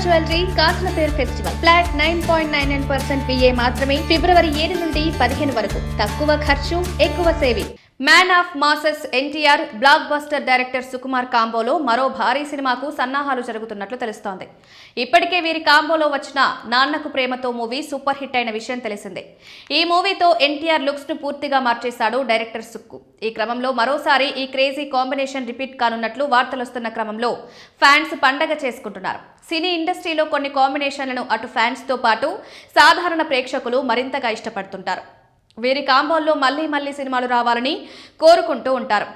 Jewellery కాసులపేరు festival flat 9.99% VA మాత్రమే ఫిబ్రవరి 7 నుండి 15 వరకు. తక్కువ ఖర్చు ఎక్కువ saving. Man of masses NTR blockbuster director Sukumar కాంబోలో మరో భారీ సినిమాకు సన్నాహాలు జరుగుతున్నట్లు తెలుస్తోంది. ఇప్పటికే వీరి కాంబోలో వచ్చిన Nannaku Prematho movie super hit అయిన విషయం తెలిసిందే. ఈ మూవీతో ఎన్టీఆర్ లుక్స్ ను పూర్తిగా మార్చేశాడు డైరెక్టర్ సుక్కు. ఈ క్రమంలో మరోసారి ఈ క్రేజీ కాంబినేషన్ రిపీట్ కానున్నట్లు వార్తలొస్తున్న క్రమంలో ఫ్యాన్స్ పండగ చేసుకుంటున్నారు. సినీ ఇండస్ట్రీలో కొన్ని కాంబినేషన్లను అటు ఫ్యాన్స్ తో పాటు సాధారణ ప్రేక్షకులు మరింతగా ఇష్టపడుతుంటారు. వీరి కాంబోల్లో మళ్లీ సినిమాలు రావాలని కోరుకుంటూ ఉంటారు.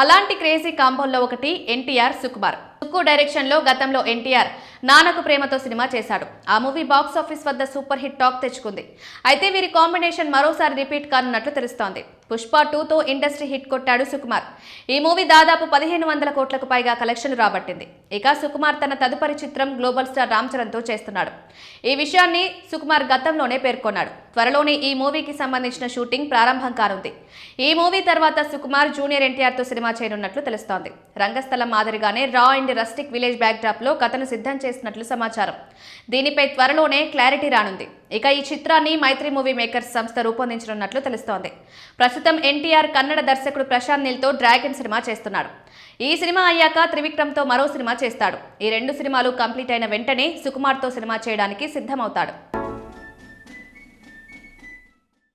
అలాంటి క్రేజీ కాంబోల్లో ఒకటి ఎన్టీఆర్ సుకుమార్. సుక్కు డైరెక్షన్ లో గతంలో ఎన్టీఆర్ నాన్నకు ప్రేమతో సినిమా చేశాడు. ఆ మూవీ బాక్స్ ఆఫీస్ వద్ద సూపర్ హిట్ టాక్ తెచ్చుకుంది. అయితే వీరి కాంబినేషన్ మరోసారి రిపీట్ కానున్నట్లు తెలుస్తోంది. పుష్ప 2తో ఇండస్ట్రీ హిట్ కొట్టాడు సుకుమార్. ఈ మూవీ దాదాపు 1500 కోట్లకు పైగా కలెక్షన్లు రాబట్టింది. ఇక సుకుమార్ తన తదుపరి చిత్రం గ్లోబల్ స్టార్ రామ్ చరణ్ తో చేస్తున్నాడు. ఈ విషయాన్ని సుకుమార్ గతంలోనే పేర్కొన్నాడు. త్వరలోనే ఈ మూవీకి సంబంధించిన షూటింగ్ ప్రారంభం కానుంది. ఈ మూవీ తర్వాత సుకుమార్ జూనియర్ ఎన్టీఆర్ తో సినిమా చేయనున్నట్లు తెలుస్తోంది. రంగస్థలం మాదిరిగానే రా and rustic village back drop లో కథను సిద్ధం చేసినట్లు సమాచారం. దీనిపై త్వరలోనే క్లారిటీ రానుంది. ఇక ఈ చిత్రాన్ని మైత్రి మూవీ మేకర్స్ సంస్థ రూపొందించనున్నట్లు తెలుస్తోంది. ప్రస్తుతం ఎన్టీఆర్ కన్నడ దర్శకుడు ప్రశాంత్ నీల్ తో డ్రాగన్ సినిమా చేస్తున్నాడు. ఈ సినిమా అయ్యాక త్రివిక్రమ్ తో మరో సినిమా చేస్తాడు. ఈ 2 సినిమాలు కంప్లీట్ అయిన వెంటనే సుకుమార్ తో సినిమా చేయడానికి సిద్ధమవుతాడు.